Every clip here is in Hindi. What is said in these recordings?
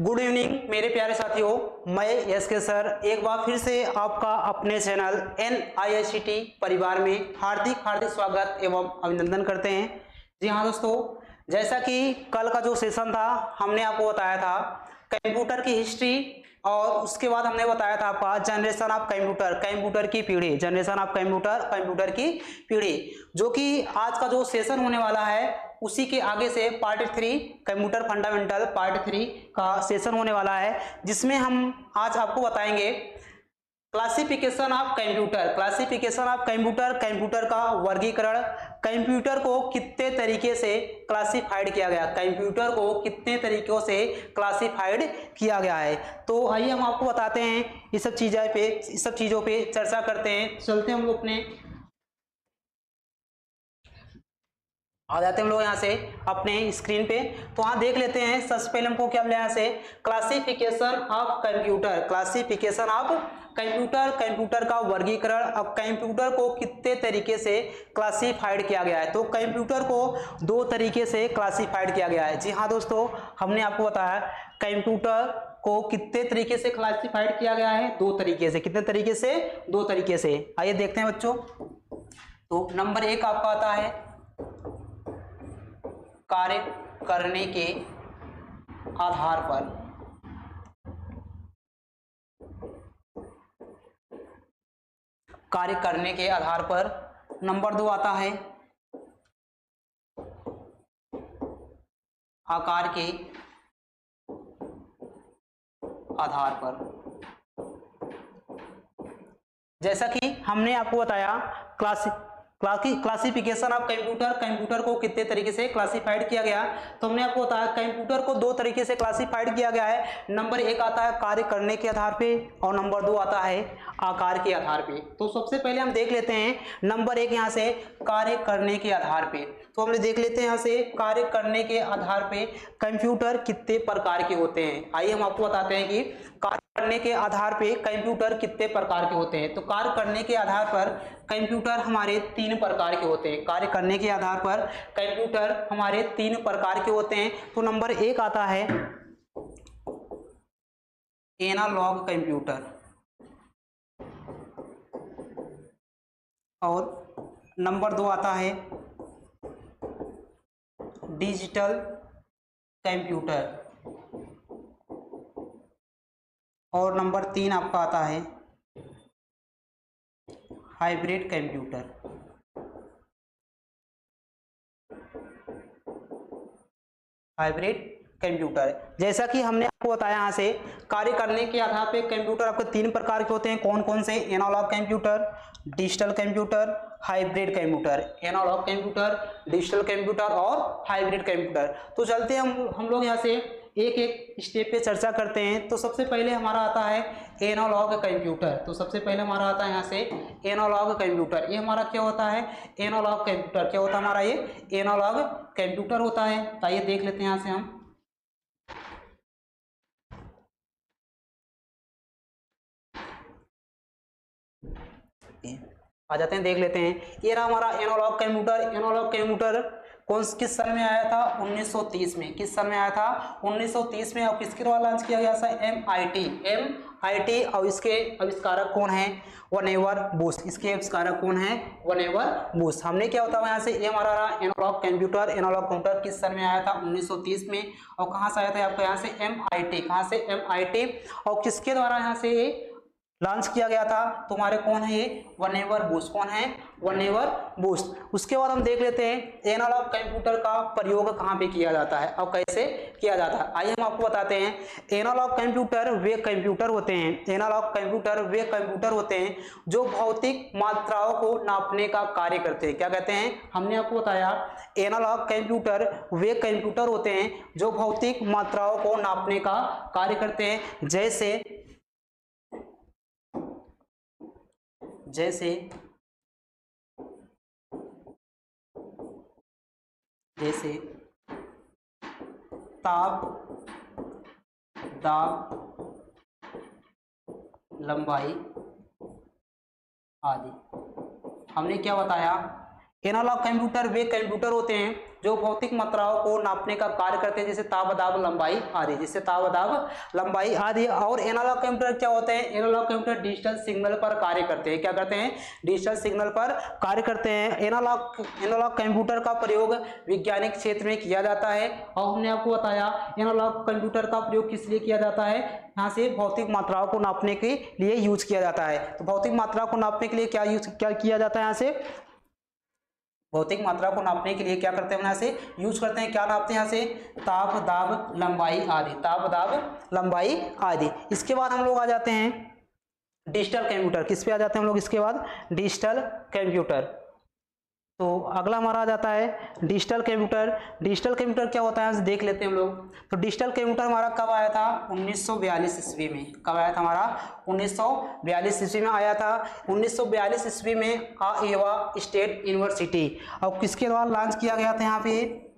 गुड इवनिंग मेरे प्यारे साथियों, मैं एस के सर एक बार फिर से आपका अपने चैनल NIICT परिवार में हार्दिक हार्दिक स्वागत एवं अभिनंदन करते हैं। जी हाँ दोस्तों, जैसा कि कल का जो सेशन था हमने आपको बताया था कंप्यूटर की हिस्ट्री, और उसके बाद हमने बताया था आपका जनरेशन ऑफ कंप्यूटर, कंप्यूटर की पीढ़ी, जनरेशन ऑफ कंप्यूटर, कंप्यूटर की पीढ़ी, जो कि आज का जो सेशन होने वाला है उसी के आगे से पार्ट 3 कंप्यूटर फंडामेंटल पार्ट 3 का सेशन होने वाला है, जिसमें हम आज आपको बताएंगे classification of computer, classification of computer, computer का वर्गीकरण, कंप्यूटर को कितने तरीके से क्लासिफाइड किया गया, कंप्यूटर को कितने तरीकों से क्लासिफाइड किया गया है। तो आइए हम आपको बताते हैं, इस सब चीजों पे चर्चा करते हैं। चलते हैं हम लोग अपने आ जाते हैं हम लोग यहाँ से अपने स्क्रीन पे। तो हाँ देख लेते हैं, सबसे पहले हमको क्या मिला यहाँ से, classification of computer, classification of computer, computer का वर्गीकरण। अब कंप्यूटर को कितने तरीके से क्लासिफाइड किया गया है, तो कंप्यूटर को दो तरीके से क्लासिफाइड किया गया है। जी हाँ दोस्तों, हमने आपको बताया कंप्यूटर को कितने तरीके से क्लासिफाइड किया गया है, दो तरीके से। कितने तरीके से? दो तरीके से। आइए देखते हैं बच्चों। तो नंबर एक आपका आता है कार्य करने के आधार पर, कार्य करने के आधार पर। नंबर दो आता है आकार के आधार पर। जैसा कि हमने आपको बताया क्लासिफिकेशन ऑफ कंप्यूटर, कंप्यूटर को कितने तरीके से क्लासिफाइड किया गया, तो हमने आपको बताया कंप्यूटर को दो तरीके से क्लासिफाइड किया गया है। नंबर एक आता है कार्य करने के आधार पे, और नंबर दो आता है आकार के आधार पे। तो सबसे पहले हम देख लेते हैं नंबर एक यहाँ से कार्य करने के आधार पे। तो हम देख लेते हैं यहाँ से कार्य करने के आधार पे कंप्यूटर कितने प्रकार के होते हैं। आइए हम आपको बताते हैं कि कार्य करने के आधार पे कंप्यूटर कितने प्रकार के होते हैं। तो कार्य करने के आधार पर कंप्यूटर हमारे तीन प्रकार के होते हैं। कार्य करने के आधार पर कंप्यूटर हमारे तीन प्रकार के होते हैं। तो नंबर एक आता है एनालॉग कंप्यूटर, और नंबर दो आता है डिजिटल कंप्यूटर, और नंबर तीन आपका आता है हाइब्रिड कंप्यूटर। हाइब्रिड कंप्यूटर, जैसा कि हमने आपको बताया यहाँ से कार्य करने के आधार पे कंप्यूटर आपके तीन प्रकार के होते हैं। कौन कौन से? Analogue computer, digital computer, hybrid computer. Analogue computer, digital computer और हाइब्रिड कंप्यूटर। तो चलते हैं हम लोग यहाँ से एक एक स्टेप पे चर्चा करते हैं। तो सबसे पहले हमारा आता है एनालॉग कंप्यूटर। तो सबसे पहले हमारा आता है यहाँ से एनालॉग कंप्यूटर। ये हमारा क्या होता है? Analogue computer. क्या होता है हमारा? ये एनालॉग कंप्यूटर होता है। तो आइए देख लेते हैं यहाँ से हम। आ जाते हैं, देख लेते हैं। ये रहा हमारा एनालॉग कंप्यूटर। एनालॉग कंप्यूटर किस सन में आया था? 1930 में। किस सन में आया था? 1930 में। और किसके द्वारा लॉन्च किया गया था? MIT। और इसके आविष्कारक कौन है? वनेवर बुश। इसके आविष्कारक कौन है? वनेवर बुश। हमने क्या होता है यहाँ से, ये हमारा रहा एनालॉग कंप्यूटर। एनालॉग कंप्यूटर किस सन में आया था? 1930 में। और कहाँ से आया था आपका? यहाँ से MIT। कहाँ से? MIT। और किसके द्वारा यहाँ से ये लॉन्च किया गया था? तुम्हारे कौन है ये? वनेवर बुश। कौन है? वनेवर बुश। उसके बाद हम देख लेते हैं एनालॉग कंप्यूटर का प्रयोग कहाँ पे किया जाता है और कैसे किया जाता है। आइए हम आपको बताते हैं। एनालॉग कंप्यूटर वे कंप्यूटर होते हैं, एनालॉग कंप्यूटर वे कंप्यूटर होते हैं जो भौतिक मात्राओं को नापने का कार्य करते हैं। क्या कहते हैं? हमने आपको बताया एनालॉग कंप्यूटर वे कंप्यूटर होते हैं जो भौतिक मात्राओं को नापने का कार्य करते हैं। जैसे ताप, दाब, लंबाई आदि। हमने क्या बताया? एनालॉग कंप्यूटर वे कंप्यूटर होते हैं जो भौतिक मात्राओं को नापने का कार्य करते हैं, जैसे ताप दाब लंबाई आदि, जिससे ताप दाब लंबाई आदि। और एनालॉग कंप्यूटर क्या होते हैं? एनालॉग कंप्यूटर डिजिटल सिग्नल पर कार्य करते हैं। क्या करते हैं? डिजिटल सिग्नल पर कार्य करते हैं। एनालॉग कंप्यूटर का प्रयोग वैज्ञानिक क्षेत्र में किया जाता है। और हमने आपको बताया एनालॉग कंप्यूटर का प्रयोग किस लिए किया जाता है, यहाँ से भौतिक मात्राओं को नापने के लिए यूज किया जाता है। तो भौतिक मात्रा को नापने के लिए क्या किया जाता है? यहाँ से भौतिक मात्रा को नापने के लिए क्या करते हैं? यहाँ से यूज करते हैं, क्या नापते हैं? यहाँ से ताप दाब लंबाई आदि, ताप दाब लंबाई आदि। इसके बाद हम लोग आ जाते हैं डिजिटल कंप्यूटर। किस पे आ जाते हैं हम लोग इसके बाद? Digital computer. तो अगला हमारा आ जाता है डिजिटल कंप्यूटर। डिजिटल कंप्यूटर क्या होता है देख लेते हैं हम लोग। तो डिजिटल कंप्यूटर हमारा कब आया था? 1942 ईस्वी में। कब आया था हमारा? 1942 ईस्वी में आया था। 1942 ईस्वी में आयोवा स्टेट यूनिवर्सिटी, और किसके द्वारा लॉन्च किया गया था यहाँ पे?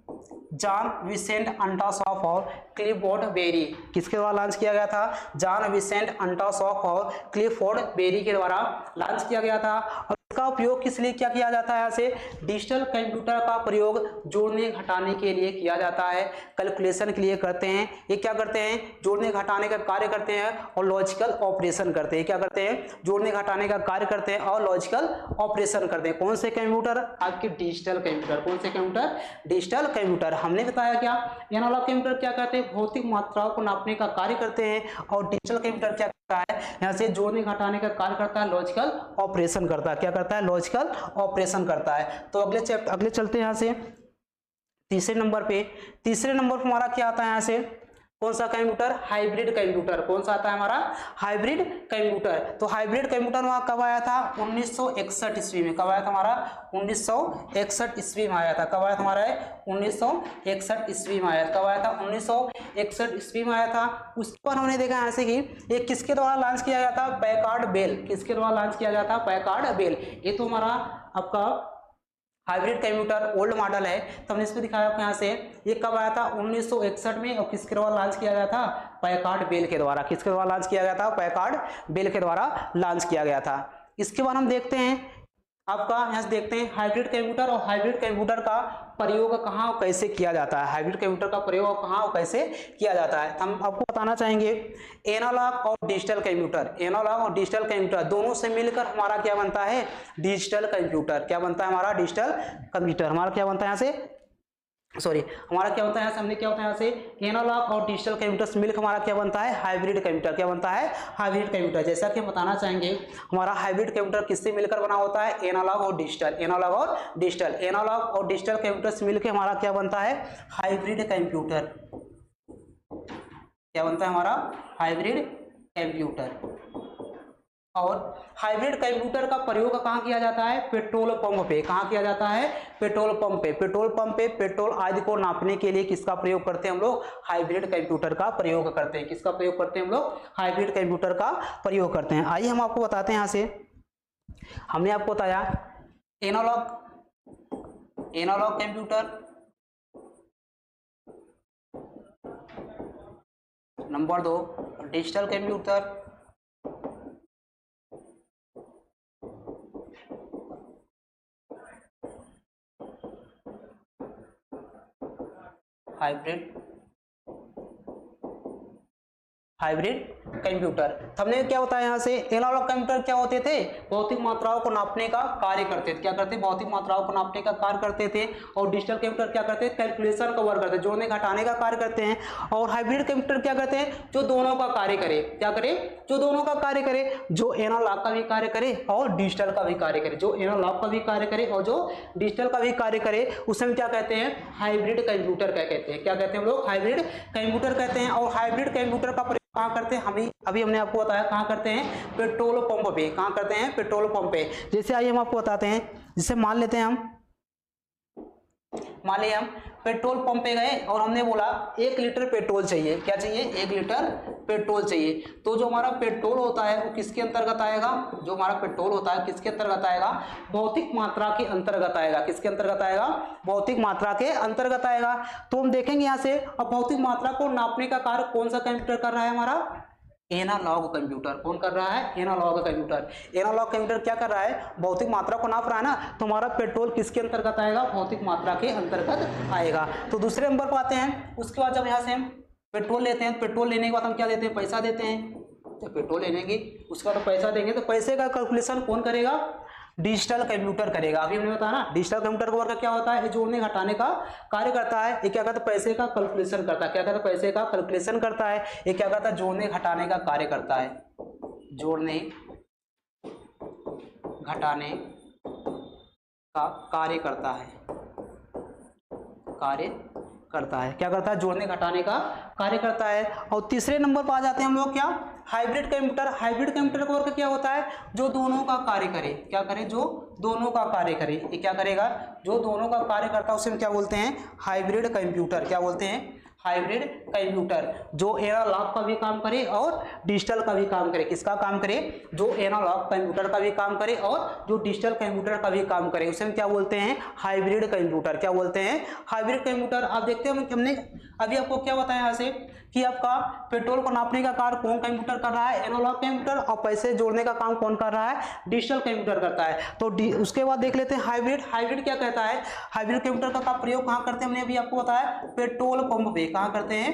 जॉन विसेंट अंटासॉफ और क्लिफोर्ड बेरी। किसके द्वारा लॉन्च किया गया था? जॉन विसेंट अंटासॉफ और क्लिफोर्ड बेरी के द्वारा लॉन्च किया गया था। और इसका उपयोग किस लिए क्या किया जाता है? यहाँ से डिजिटल कंप्यूटर का प्रयोग जोड़ने घटाने के लिए किया जाता है, कैलकुलेशन के लिए करते हैं। ये क्या करते हैं? जोड़ने घटाने का कार्य करते हैं और लॉजिकल ऑपरेशन करते हैं। क्या करते हैं? जोड़ने घटाने का कार्य करते हैं और लॉजिकल ऑपरेशन करते हैं। कौन से कंप्यूटर? आपके डिजिटल कंप्यूटर। कौन से कंप्यूटर? Digital computer. हमने बताया क्या एनालॉग कंप्यूटर क्या करते हैं? भौतिक मात्राओं को नापने का कार्य करते हैं। और डिजिटल कंप्यूटर क्या करता है? यहाँ से जोड़ने घटाने का कार्य करता है, लॉजिकल ऑपरेशन करता है। क्या करता है? लॉजिकल ऑपरेशन करता है। तो अगले चलते हैं यहाँ से तीसरे नंबर पे। तीसरे नंबर पर हमारा क्या आता है? यहाँ से कौन सा कंप्यूटर? Hybrid computer. कौन सा आता है हमारा? Hybrid computer. तो हाइब्रिड कंप्यूटर वहां कब आया था? 1961 ईस्वी में। कब आया था हमारा? 1961 ईस्वी में आया था। कब आया था हमारा? 1961 ईस्वी में आया। कब आया था? 1961 ईस्वी में आया था। उसके बाद हमने देखा यहाँ से कि ये किसके द्वारा लॉन्च किया गया था? Packard Bell. किसके द्वारा लॉन्च किया गया था? Packard Bell. ये तो हमारा आपका हाइब्रिड कंप्यूटर ओल्ड मॉडल है। तो हमने इसको दिखाया आपको यहाँ से। ये कब आया था? 1961 में। और किसके द्वारा लॉन्च किया गया था? पैकार्ड बेल के द्वारा। किसके द्वारा लॉन्च किया गया था? पैकार्ड बेल के द्वारा लॉन्च किया गया था। इसके बाद हम देखते हैं आपका यहाँ से देखते हैं हाइब्रिड कंप्यूटर। और हाइब्रिड कंप्यूटर का प्रयोग कहाँ और कैसे किया जाता है? हाइब्रिड कंप्यूटर का प्रयोग कहाँ और कैसे किया जाता है? हम आपको बताना चाहेंगे एनालॉग और डिजिटल कंप्यूटर। एनालॉग और डिजिटल कंप्यूटर दोनों से मिलकर हमारा क्या बनता है? Digital computer. क्या बनता है हमारा? Digital computer. हमारा क्या बनता है यहाँ से? हमारा क्या होता है यहाँ से? हमने क्या होता है यहाँ से? एनालॉग और डिजिटल कंप्यूटर से मिलकर हमारा क्या बनता है? Hybrid computer. क्या बनता है? Hybrid computer. जैसा कि हम बताना चाहेंगे हमारा हाइब्रिड कंप्यूटर किससे मिलकर बना होता है? एनालॉग और डिजिटल। एनालॉग और डिजिटल। एनालॉग और डिजिटल कंप्यूटर से मिलकर हमारा क्या बनता है? Hybrid computer. क्या बनता है हमारा? Hybrid computer. और हाइब्रिड कंप्यूटर का प्रयोग कहाँ किया जाता है? पेट्रोल पंप पे। कहाँ किया जाता है? पेट्रोल पंप पे। पेट्रोल पंप पे पेट्रोल आदि को नापने के लिए किसका प्रयोग करते हैं हम लोग? हाइब्रिड कंप्यूटर का प्रयोग करते हैं। किसका प्रयोग करते हैं हम लोग? हाइब्रिड कंप्यूटर का प्रयोग करते हैं। आइए हम आपको बताते हैं यहाँ से। हमने आपको बताया analogue computer, number 2 digital computer, hybrid computer. हमने क्या बताया यहाँ से? एनालॉग कंप्यूटर क्या होते थे? भौतिक मात्राओं को नापने का कार्य करते थे। क्या करते? भौतिक मात्राओं को नापने का कार्य करते थे। और डिजिटल कंप्यूटर क्या करते हैं? कैलकुलेशन का वर्क करते हैं, जोड़ने घटाने का कार्य करते हैं। और हाइब्रिड कंप्यूटर क्या करते हैं? जो दोनों का कार्य करे। क्या करे? जो दोनों का कार्य करे, जो एनालॉग का भी कार्य करे और डिजिटल का भी कार्य करे। जो एनालॉग का भी कार्य करे और जो डिजिटल का भी कार्य करे, उसे हम क्या कहते हैं? हाइब्रिड कंप्यूटर क्या कहते हैं? क्या कहते हैं हम लोग? हाइब्रिड कंप्यूटर कहते हैं। और हाइब्रिड कंप्यूटर का कहाँ करते हैं? अभी हमने आपको बताया कहाँ करते हैं? पेट्रोल पंप पे। कहाँ करते हैं? पेट्रोल पंप पे। जैसे आइए हम आपको बताते हैं। जैसे मान लेते हैं हम पेट्रोल पंप पे गए और हमने बोला 1 लीटर पेट्रोल चाहिए। क्या चाहिए? 1 लीटर पेट्रोल चाहिए। तो जो हमारा पेट्रोल होता है वो किसके अंतर्गत आएगा? जो हमारा पेट्रोल होता है किसके अंतर्गत आएगा? भौतिक मात्रा के अंतर्गत आएगा। किसके अंतर्गत आएगा? भौतिक मात्रा के अंतर्गत आएगा। तो हम देखेंगे यहाँ से अब भौतिक मात्रा को नापने का कार्य कौन सा कंप्यूटर कर रहा है? हमारा एनालॉग कंप्यूटर। कौन कर रहा है? Analogue computer. एनालॉग कंप्यूटर क्या कर रहा है? भौतिक मात्रा को नाप रहा है ना, तो हमारा पेट्रोल किसके अंतर्गत आएगा? भौतिक मात्रा के अंतर्गत आएगा। तो दूसरे नंबर पर आते हैं। उसके बाद जब यहाँ से हम पेट्रोल लेते हैं, पेट्रोल लेने के बाद हम क्या देते हैं? पैसा देते हैं। तो पेट्रोल लेने की उसके बाद पैसा देंगे, तो पैसे का कैलकुलेशन कौन करेगा? डिजिटल कंप्यूटर करेगा। अभी हमने बताया ना, डिजिटल कंप्यूटर का वर्क क्या होता है? जोड़ने घटाने का कार्य करता है। ये क्या करता है? पैसे का कैलकुलेशन करता है। क्या करता है? पैसे का कैलकुलेशन करता है। ये क्या करता है? जोड़ने घटाने का कार्य करता है। जोड़ने घटाने का कार्य करता है। क्या करता है? जोड़ने घटाने का कार्य करता है। और तीसरे नंबर पर आ जाते हैं हम लोग, क्या? Hybrid computer. हाइब्रिड कंप्यूटर का वर्क क्या होता है? जो दोनों का कार्य करे। क्या करे? जो दोनों का कार्य करे। ये क्या करेगा? जो दोनों का कार्य करता है उसे हम क्या बोलते हैं? Hybrid computer. क्या बोलते हैं? Hybrid computer. जो एनालॉग का भी काम करे और डिजिटल का भी काम करे। किसका काम करे? जो एनालॉग कंप्यूटर का भी काम करे और जो डिजिटल कंप्यूटर का भी काम करे, उसे हम क्या बोलते हैं? Hybrid computer. क्या बोलते हैं? Hybrid computer. आप देखते हैं हमने अभी आपको क्या बताया यहाँ से कि आपका पेट्रोल को नापने का कार्य कौन कंप्यूटर कर रहा है? Analogue computer. और पैसे जोड़ने का काम कौन कर रहा है? डिजिटल कंप्यूटर करता है। तो उसके बाद देख लेते हैं हाइब्रिड। हाइब्रिड क्या कहता है? हाइब्रिड कंप्यूटर का प्रयोग कहाँ करते हैं? हमने अभी आपको बताया पेट्रोल पंप पे। कहाँ करते हैं?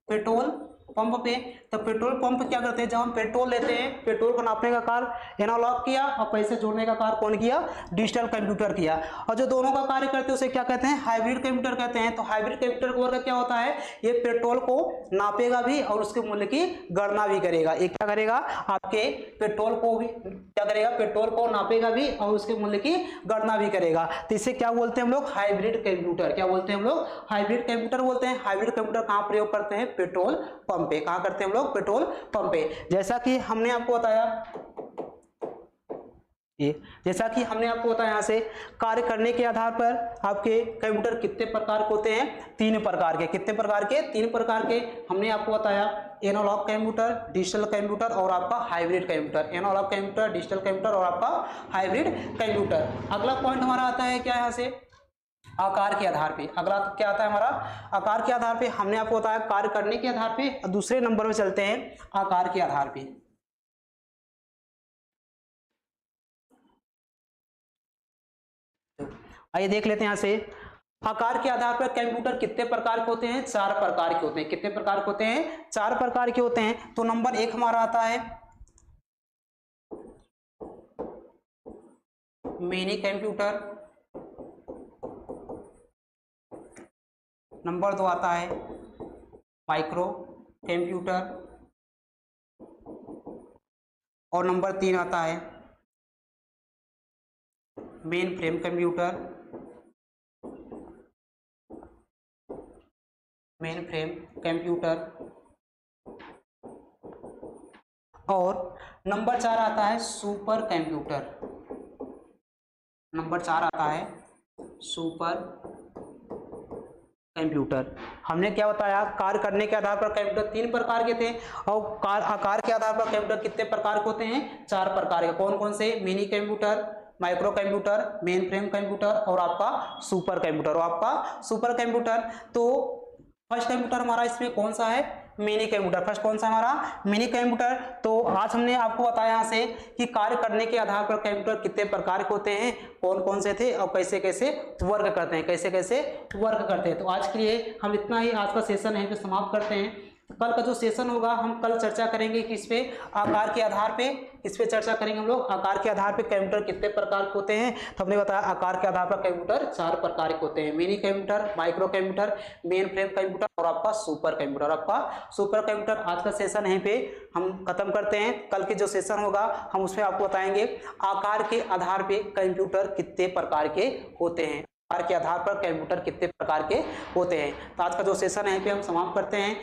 पेट्रोल पंप पे। तो पेट्रोल पंप क्या करते हैं? जब हम पेट्रोल लेते हैं, पेट्रोल को नापने का कार्य एनालॉग किया और पैसे जोड़ने का कार्य कौन किया? डिजिटल कंप्यूटर किया। और जो दोनों का कार्य करते हैं उसे क्या कहते हैं? हाइब्रिड कंप्यूटर कहते हैं। तो हाइब्रिड कंप्यूटर का वर्क क्या होता है? ये पेट्रोल को नापेगा भी और उसके मूल्य की गणना भी करेगा। ये क्या करेगा? आपके पेट्रोल को भी क्या करेगा? पेट्रोल को नापेगा भी और उसके मूल्य की गणना भी करेगा। तो इसे क्या बोलते हैं हम लोग? Hybrid computer. क्या बोलते हैं हम लोग? हाइब्रिड कंप्यूटर बोलते हैं। हाइब्रिड कंप्यूटर कहाँ प्रयोग करते हैं? पेट्रोल पंप पे। कहाँ करते हैं हम लोग? पेट्रोल पंप पे। जैसा कि हमने आपको बताया यहाँ से कार्य करने के आधार पर आपके कंप्यूटर कितने प्रकार के होते हैं? 3 प्रकार के। कितने प्रकार के? 3 प्रकार के। हमने आपको बताया एनालॉग कंप्यूटर, डिजिटल कंप्यूटर और आपका hybrid computer. Analogue computer, digital computer और आपका हाइब्रिड कंप्यूटर। अगला पॉइंट हमारा आता है क्या यहाँ से? आकार के आधार पे। अगला क्या आता है हमारा? आकार के आधार पे। हमने आपको बताया कार्य करने के आधार पे। दूसरे नंबर में चलते हैं आकार के आधार पे। आइए देख लेते हैं यहाँ से आकार के आधार पर कंप्यूटर कितने प्रकार के होते हैं? 4 प्रकार के होते हैं। कितने प्रकार के होते हैं? 4 प्रकार के होते हैं। तो नंबर 1 हमारा आता है मिनी कंप्यूटर। नंबर 2 आता है माइक्रो कंप्यूटर और नंबर 3 आता है main frame computer. Main frame computer और नंबर 4 आता है सुपर कंप्यूटर। नंबर 4 आता है सुपर कंप्यूटर। हमने क्या बताया? कार्य करने के आधार पर कंप्यूटर 3 प्रकार के थे और आकार के आधार पर कंप्यूटर कितने प्रकार के होते हैं? 4 प्रकार के। कौन कौन से? Mini computer, micro computer, main frame computer और आपका सुपर कंप्यूटर। और आपका सुपर कंप्यूटर। तो फर्स्ट कंप्यूटर हमारा इसमें कौन सा है? Mini computer. फर्स्ट कौन सा हमारा? Mini computer. तो आज हमने आपको बताया यहाँ से कि कार्य करने के आधार पर कंप्यूटर कितने प्रकार के होते हैं, कौन कौन से थे और कैसे कैसे वर्क करते हैं। तो आज के लिए हम इतना ही, आज का सेशन यहीं पे समाप्त करते हैं। कल का जो सेशन होगा हम कल चर्चा करेंगे कि इस पे आकार के आधार पे, इस पे चर्चा करेंगे हम लोग आकार के आधार पे कंप्यूटर कितने प्रकार के होते हैं। तो हमने बताया आकार के आधार पर कंप्यूटर 4 प्रकार के होते हैं। Mini computer, micro computer, main frame computer और आपका सुपर कंप्यूटर। आज का सेशन यहीं पे हम खत्म करते हैं। कल के जो सेशन होगा हम उसमें आपको बताएंगे आकार के आधार पे कंप्यूटर कितने प्रकार के होते हैं। आकार के आधार पर कंप्यूटर कितने प्रकार के होते हैं। तो आज का जो सेशन है यहीं पे हम समाप्त करते हैं।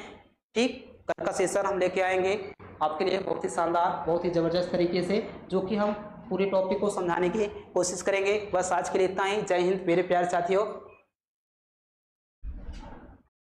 ठीक, कल का सेशन हम लेके आएंगे आपके लिए बहुत ही शानदार, बहुत ही ज़बरदस्त तरीके से, जो कि हम पूरे टॉपिक को समझाने की कोशिश करेंगे। बस आज के लिए इतना ही। जय हिंद मेरे प्यारे साथियों।